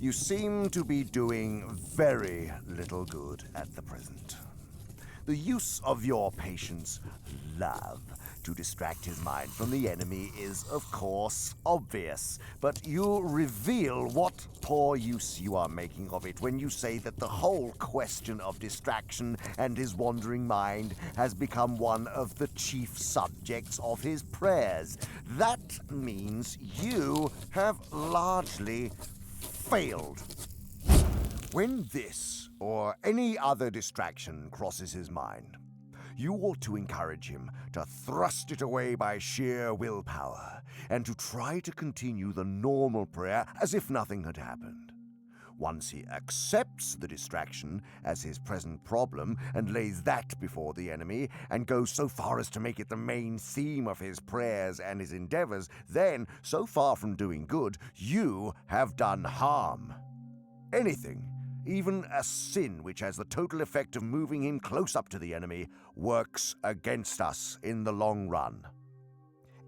You seem to be doing very little good at the present. The use of your patient's love to distract his mind from the enemy is, of course, obvious, but you reveal what poor use you are making of it when you say that the whole question of distraction and his wandering mind has become one of the chief subjects of his prayers. That means you have largely failed. When this or any other distraction crosses his mind, you ought to encourage him to thrust it away by sheer willpower and to try to continue the normal prayer as if nothing had happened. Once he accepts the distraction as his present problem and lays that before the enemy and goes so far as to make it the main theme of his prayers and his endeavors, then, so far from doing good, you have done harm. Anything, even a sin which has the total effect of moving him close up to the enemy, works against us in the long run.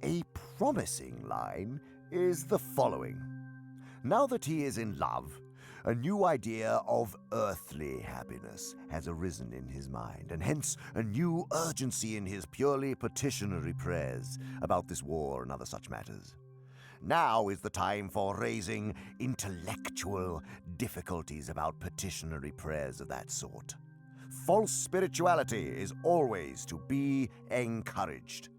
A promising line is the following. Now that he is in love, a new idea of earthly happiness has arisen in his mind, and hence a new urgency in his purely petitionary prayers about this war and other such matters. Now is the time for raising intellectual difficulties about petitionary prayers of that sort. False spirituality is always to be encouraged.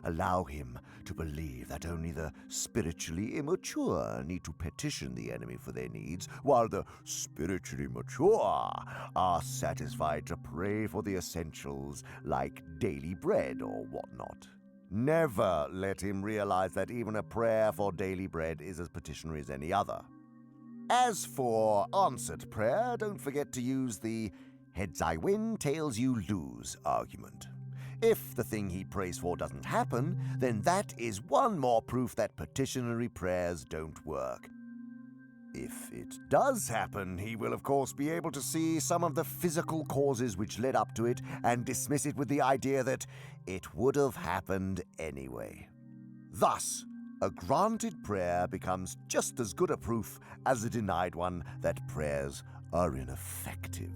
Allow him to believe that only the spiritually immature need to petition the enemy for their needs, while the spiritually mature are satisfied to pray for the essentials like daily bread or whatnot. Never let him realize that even a prayer for daily bread is as petitionary as any other. As for answered prayer, don't forget to use the heads I win, tails you lose argument. If the thing he prays for doesn't happen, then that is one more proof that petitionary prayers don't work. If it does happen, he will of course be able to see some of the physical causes which led up to it and dismiss it with the idea that it would have happened anyway. Thus, a granted prayer becomes just as good a proof as a denied one that prayers are ineffective.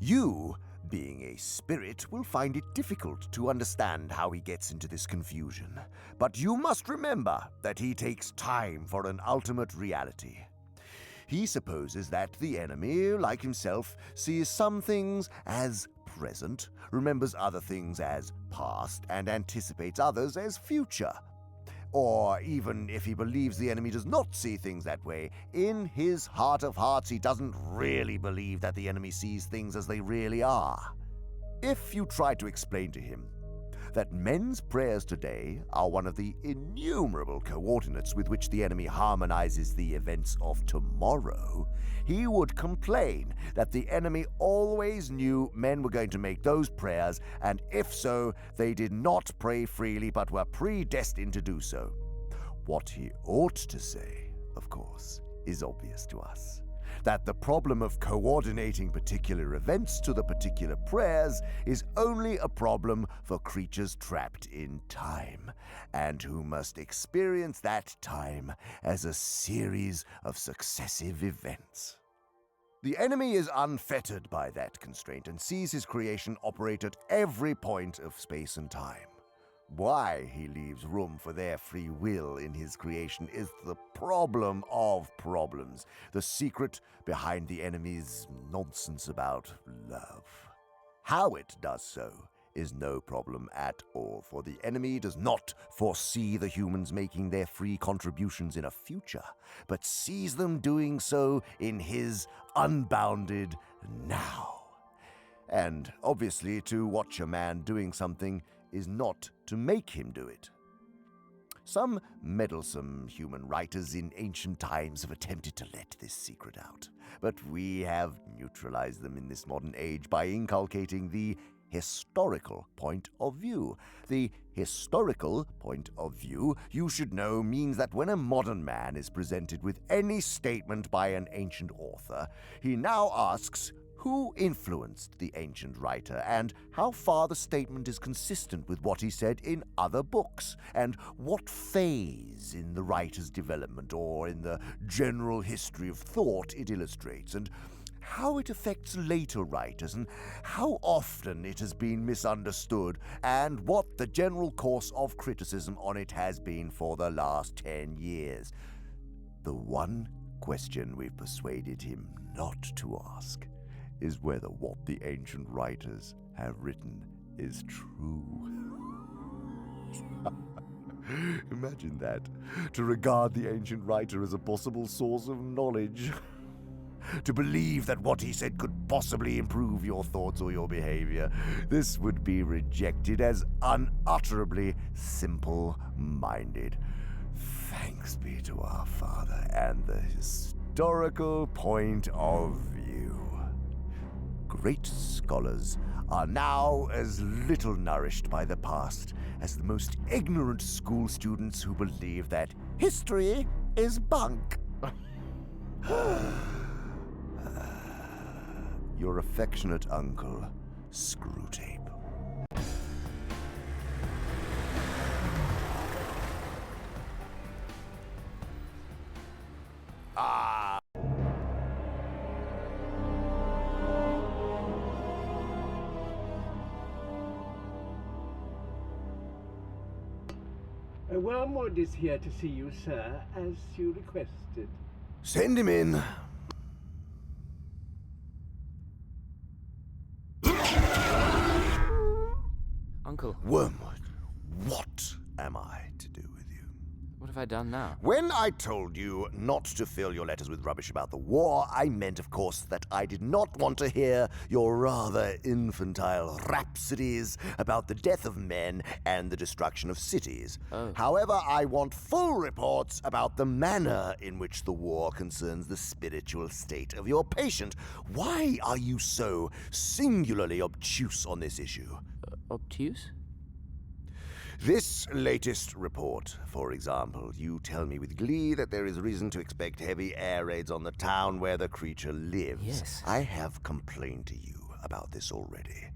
You, being a spirit, will find it difficult to understand how he gets into this confusion, but you must remember that he takes time for an ultimate reality. He supposes that the enemy, like himself, sees some things as present, remembers other things as past, and anticipates others as future. Or even if he believes the enemy does not see things that way, in his heart of hearts he doesn't really believe that the enemy sees things as they really are. If you try to explain to him that men's prayers today are one of the innumerable coordinates with which the enemy harmonizes the events of tomorrow, he would complain that the enemy always knew men were going to make those prayers, and if so, they did not pray freely but were predestined to do so. What he ought to say, of course, is obvious to us. That the problem of coordinating particular events to the particular prayers is only a problem for creatures trapped in time, and who must experience that time as a series of successive events. The enemy is unfettered by that constraint and sees his creation operate at every point of space and time. Why he leaves room for their free will in his creation is the problem of problems, the secret behind the enemy's nonsense about love. How it does so is no problem at all, for the enemy does not foresee the humans making their free contributions in a future, but sees them doing so in his unbounded now. And obviously, to watch a man doing something is not to make him do it. Some meddlesome human writers in ancient times have attempted to let this secret out, but we have neutralized them in this modern age by inculcating the historical point of view. The historical point of view, you should know, means that when a modern man is presented with any statement by an ancient author, he now asks, Who influenced the ancient writer, and how far the statement is consistent with what he said in other books, and what phase in the writer's development or in the general history of thought it illustrates, and how it affects later writers, and how often it has been misunderstood, and what the general course of criticism on it has been for the last 10 years. The one question we've persuaded him not to ask is whether what the ancient writers have written is true. Imagine that. To regard the ancient writer as a possible source of knowledge. To believe that what he said could possibly improve your thoughts or your behavior. This would be rejected as unutterably simple-minded. Thanks be to our Father and the historical point of view. Great scholars are now as little nourished by the past as the most ignorant school students who believe that history is bunk. Your affectionate uncle, Screwtape. Wormwood is here to see you, sir, as you requested. Send him in. Uncle, Wormwood, what am I to do with you? what have I done now? When I told you not to fill your letters with rubbish about the war, I meant, of course, that I did not want to hear your rather infantile rhapsodies about the death of men and the destruction of cities. Oh. However, I want full reports about the manner in which the war concerns the spiritual state of your patient. Why are you so singularly obtuse on this issue? Obtuse? This latest report, for example, you tell me with glee that there is reason to expect heavy air raids on the town where the creature lives. Yes. I have complained to you about this already.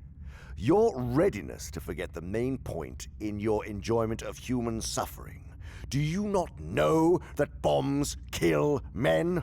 Your readiness to forget the main point in your enjoyment of human suffering. Do you not know that bombs kill men?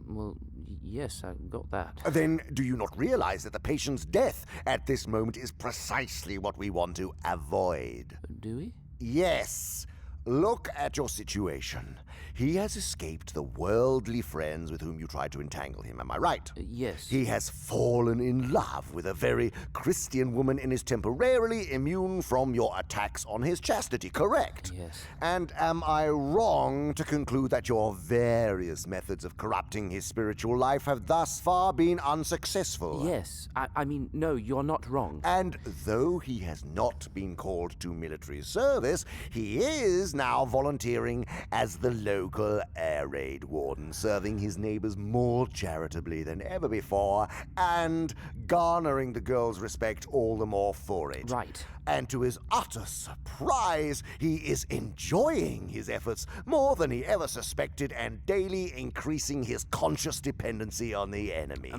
Well, yes, I got that. Then do you not realize that the patient's death at this moment is precisely what we want to avoid? Do we? Yes. Look at your situation. He has escaped the worldly friends with whom you tried to entangle him, am I right? Yes. He has fallen in love with a very Christian woman and is temporarily immune from your attacks on his chastity, correct? Yes. And am I wrong to conclude that your various methods of corrupting his spiritual life have thus far been unsuccessful? Yes. I mean, no, you're not wrong. And though he has not been called to military service, he is now volunteering as the local air raid warden, serving his neighbors more charitably than ever before, and garnering the girl's respect all the more for it. Right. And to his utter surprise, he is enjoying his efforts more than he ever suspected and daily increasing his conscious dependency on the enemy.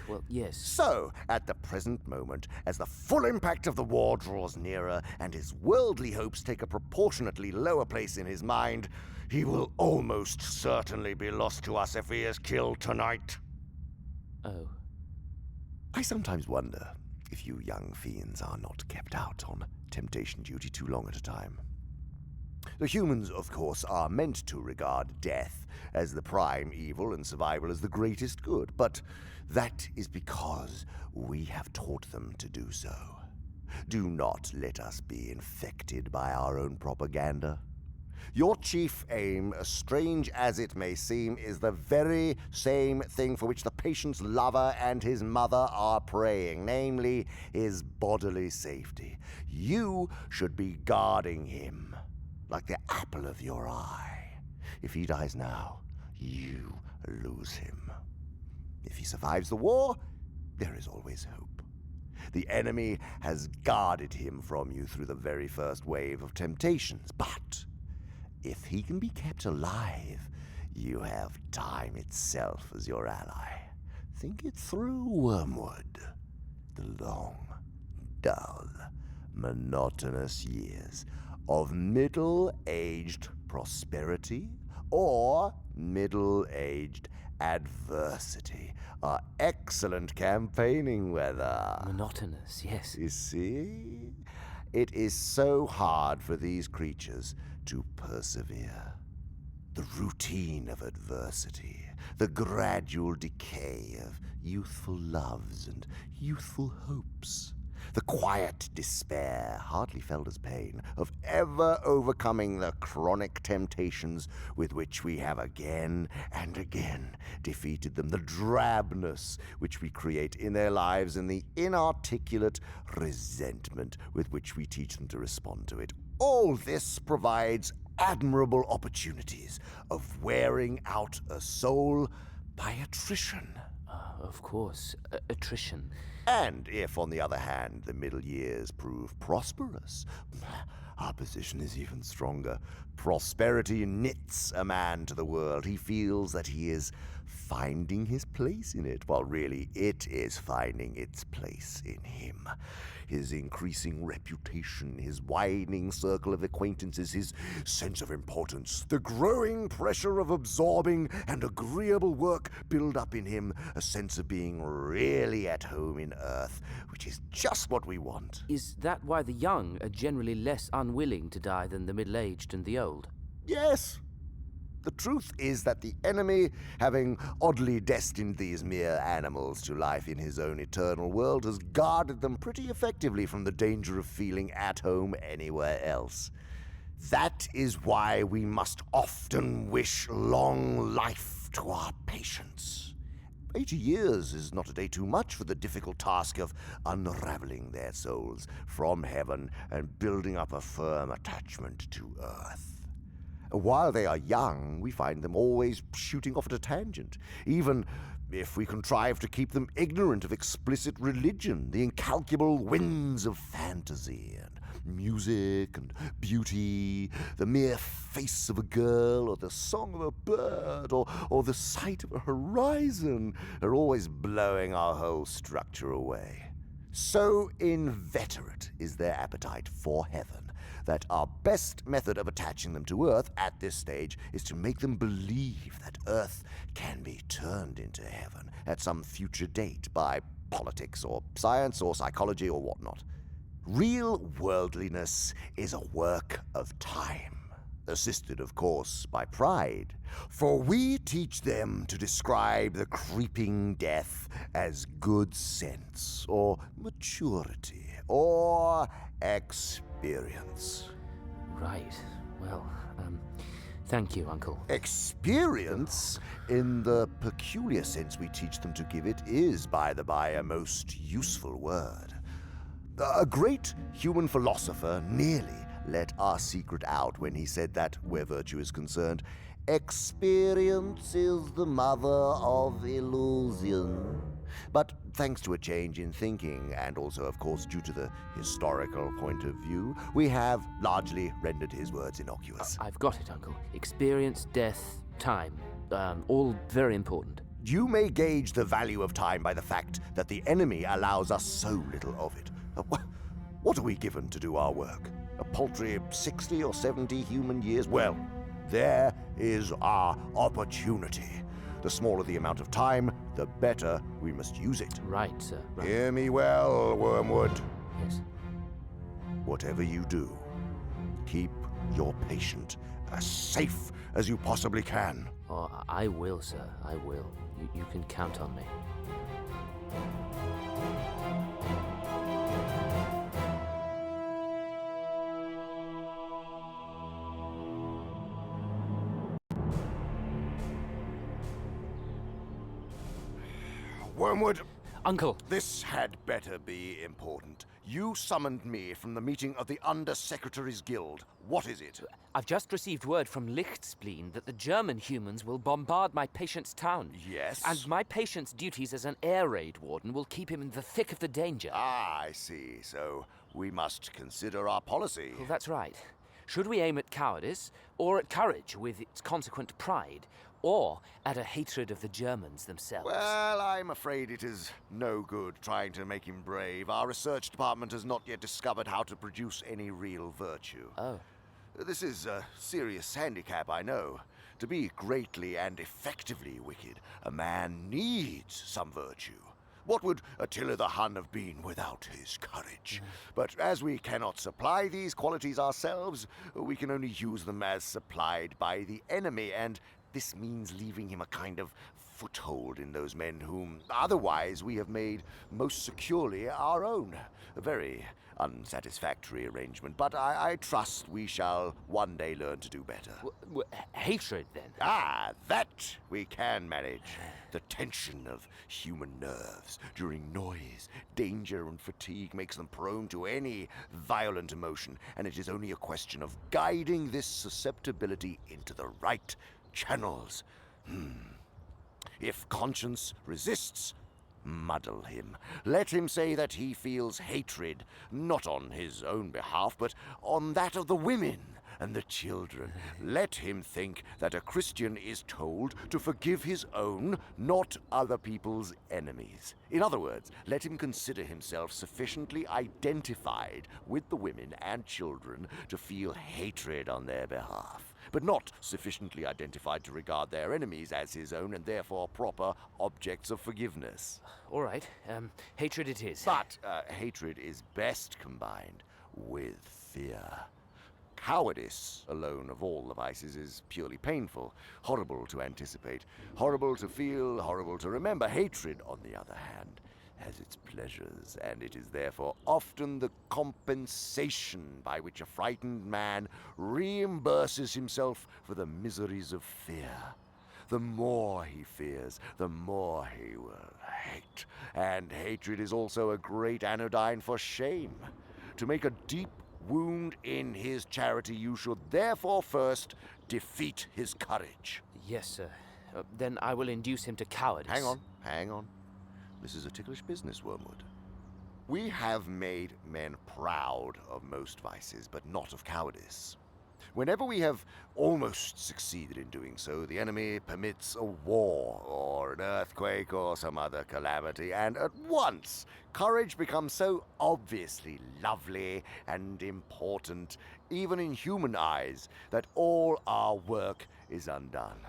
Well, yes. So, at the present moment, as the full impact of the war draws nearer and his worldly hopes take a proportionately lower place in his mind, he will almost certainly be lost to us if he is killed tonight. Oh. I sometimes wonder if you young fiends are not kept out on temptation duty too long at a time. The humans, of course, are meant to regard death as the prime evil and survival as the greatest good, but that is because we have taught them to do so. Do not let us be infected by our own propaganda. Your chief aim, as strange as it may seem, is the very same thing for which the patient's lover and his mother are praying, namely, his bodily safety. You should be guarding him like the apple of your eye. If he dies now, you lose him. If he survives the war, there is always hope. The enemy has guarded him from you through the very first wave of temptations, but if he can be kept alive, you have time itself as your ally. Think it through, Wormwood. The long, dull, monotonous years of middle-aged prosperity or middle-aged adversity are excellent campaigning weather. Monotonous, yes. You see? It is so hard for these creatures to persevere. The routine of adversity, the gradual decay of youthful loves and youthful hopes, the quiet despair, hardly felt as pain, of ever overcoming the chronic temptations with which we have again and again defeated them, the drabness which we create in their lives, and the inarticulate resentment with which we teach them to respond to it. All this provides admirable opportunities of wearing out a soul by attrition. Of course, attrition. And if, on the other hand, the middle years prove prosperous, our position is even stronger. Prosperity knits a man to the world. He feels that he is finding his place in it, while really it is finding its place in him. His increasing reputation, his widening circle of acquaintances, his sense of importance, the growing pressure of absorbing and agreeable work build up in him a sense of being really at home in Earth, which is just what we want. Is that why the young are generally less unwilling to die than the middle-aged and the old? Yes. The truth is that the enemy, having oddly destined these mere animals to life in his own eternal world, has guarded them pretty effectively from the danger of feeling at home anywhere else. That is why we must often wish long life to our patients. 80 years is not a day too much for the difficult task of unraveling their souls from heaven and building up a firm attachment to Earth. While they are young, we find them always shooting off at a tangent, even if we contrive to keep them ignorant of explicit religion, the incalculable winds of fantasy and music and beauty, the mere face of a girl or the song of a bird or the sight of a horizon are always blowing our whole structure away. So inveterate is their appetite for heaven that our best method of attaching them to Earth at this stage is to make them believe that Earth can be turned into heaven at some future date by politics or science or psychology or whatnot. Real worldliness is a work of time, assisted, of course, by pride, for we teach them to describe the creeping death as good sense or maturity or experience. Right. Well, thank you, Uncle. Experience, in the peculiar sense we teach them to give it, is, by the by, a most useful word. A great human philosopher nearly let our secret out when he said that, where virtue is concerned, experience is the mother of illusion. But thanks to a change in thinking, and also, of course, due to the historical point of view, we have largely rendered his words innocuous. I've got it, Uncle. Experience, death, time. All very important. You may gauge the value of time by the fact that the enemy allows us so little of it. What are we given to do our work? A paltry 60 or 70 human years? Well, there is our opportunity. The smaller the amount of time, the better we must use it. Right, sir. Right. Hear me well, Wormwood. Yes. Whatever you do, keep your patient as safe as you possibly can. Oh, I will, sir. I will. You can count on me. Wormwood, Uncle! this had better be important. You summoned me from the meeting of the Under-Secretaries Guild. What is it? I've just received word from Lichtspleen that the German humans will bombard my patient's town. Yes? And my patient's duties as an air raid warden will keep him in the thick of the danger. Ah, I see. So we must consider our policy. Well, that's right. Should we aim at cowardice, or at courage with its consequent pride, or at a hatred of the Germans themselves. Well, I'm afraid it is no good trying to make him brave. Our research department has not yet discovered how to produce any real virtue. Oh. This is a serious handicap, I know. To be greatly and effectively wicked, a man needs some virtue. What would Attila the Hun have been without his courage? But as we cannot supply these qualities ourselves, we can only use them as supplied by the enemy, and this means leaving him a kind of foothold in those men whom otherwise we have made most securely our own. A very unsatisfactory arrangement, but I trust we shall one day learn to do better. Hatred, then? Ah, that we can manage. The tension of human nerves during noise, danger, and fatigue makes them prone to any violent emotion, and it is only a question of guiding this susceptibility into the right channels. If conscience resists, muddle him. Let him say that he feels hatred, not on his own behalf, but on that of the women and the children. Let him think that a Christian is told to forgive his own, not other people's enemies. In other words, let him consider himself sufficiently identified with the women and children to feel hatred on their behalf, but not sufficiently identified to regard their enemies as his own and therefore proper objects of forgiveness. All right. Hatred it is. But hatred is best combined with fear. Cowardice alone of all the vices is purely painful, horrible to anticipate, horrible to feel, horrible to remember. Hatred, on the other hand, has its pleasures, and it is therefore often the compensation by which a frightened man reimburses himself for the miseries of fear. The more he fears, the more he will hate. And hatred is also a great anodyne for shame. To make a deep wound in his charity, you should therefore first defeat his courage. Yes, sir. Then I will induce him to cowardice. Hang on. This is a ticklish business, Wormwood. We have made men proud of most vices, but not of cowardice. Whenever we have almost succeeded in doing so, the enemy permits a war, or an earthquake, or some other calamity, and at once courage becomes so obviously lovely and important, even in human eyes, that all our work is undone.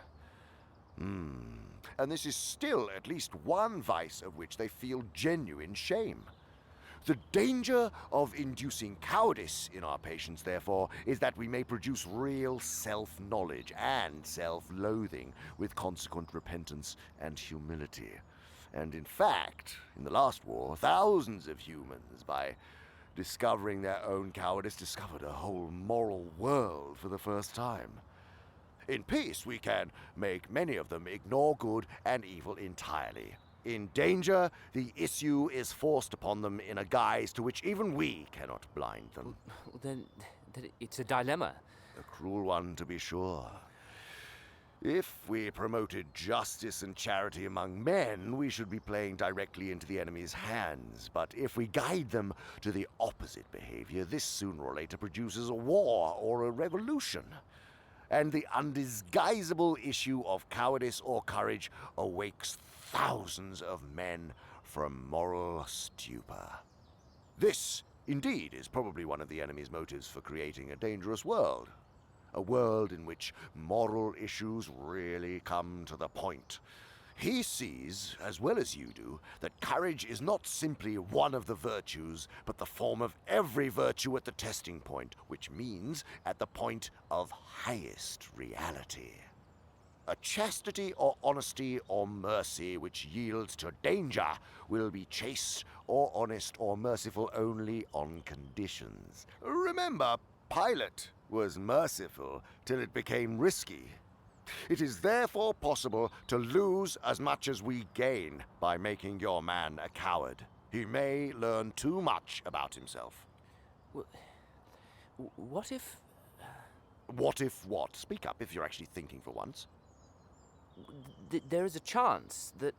And this is still at least one vice of which they feel genuine shame. The danger of inducing cowardice in our patients, therefore, is that we may produce real self-knowledge and self-loathing with consequent repentance and humility. And in fact, in the last war, thousands of humans, by discovering their own cowardice, discovered a whole moral world for the first time. In peace, we can make many of them ignore good and evil entirely. In danger, the issue is forced upon them in a guise to which even we cannot blind them. Then it's a dilemma. A cruel one, to be sure. If we promoted justice and charity among men, we should be playing directly into the enemy's hands. But if we guide them to the opposite behavior, this sooner or later produces a war or a revolution. And the undisguisable issue of cowardice or courage awakes thousands of men from moral stupor. This, indeed, is probably one of the enemy's motives for creating a dangerous world. A world in which moral issues really come to the point. He sees, as well as you do, that courage is not simply one of the virtues, but the form of every virtue at the testing point, which means at the point of highest reality. A chastity or honesty or mercy which yields to danger will be chaste or honest or merciful only on conditions. Remember, Pilate was merciful till it became risky. It is therefore possible to lose as much as we gain by making your man a coward. He may learn too much about himself. What if... What if what? Speak up if you're actually thinking for once. There is a chance that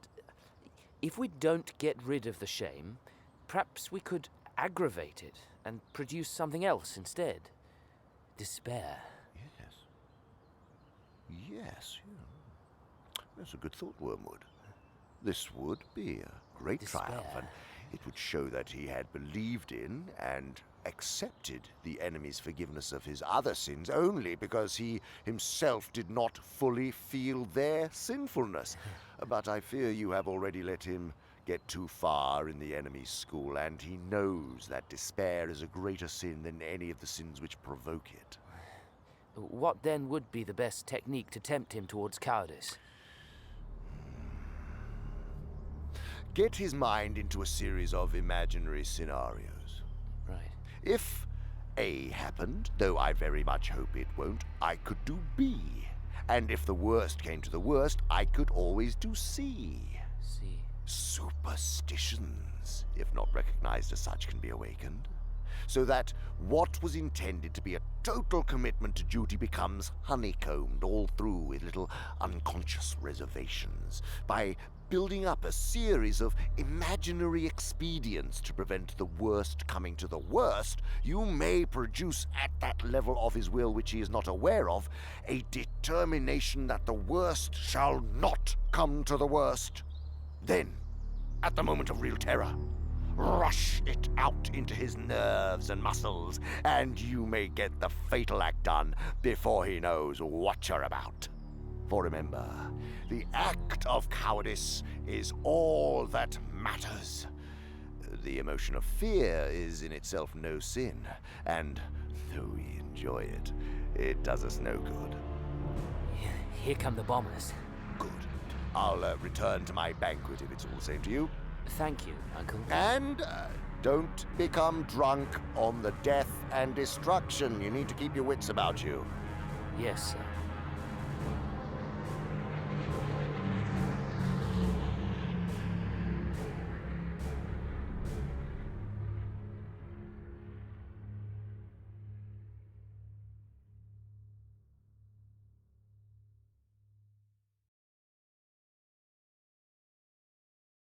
if we don't get rid of the shame, perhaps we could aggravate it and produce something else instead. Despair. Yes. That's a good thought, Wormwood. This would be a great Despair. triumph, and it would show that he had believed in and accepted the enemy's forgiveness of his other sins only because he himself did not fully feel their sinfulness. But I fear you have already let him get too far in the enemy's school, and he knows that despair is a greater sin than any of the sins which provoke it. What then would be the best technique to tempt him towards cowardice? Get his mind into a series of imaginary scenarios. Right. If A happened, though I very much hope it won't, I could do B. And if the worst came to the worst, I could always do C. See. Superstitions, if not recognized as such, can be awakened. So that what was intended to be a total commitment to duty becomes honeycombed all through with little unconscious reservations by building up a series of imaginary expedients to prevent the worst coming to the worst. You may produce at that level of his will which he is not aware of a determination that the worst shall not come to the worst. Then, at the moment of real terror, rush it out into his nerves and muscles, and you may get the fatal act done before he knows what you're about. For remember, the act of cowardice is all that matters. The emotion of fear is in itself no sin, and though we enjoy it, it does us no good. Here come the bombers. Good. I'll return to my banquet if it's all the same to you. Thank you, Uncle. And don't become drunk on the death and destruction. You need to keep your wits about you. Yes, sir.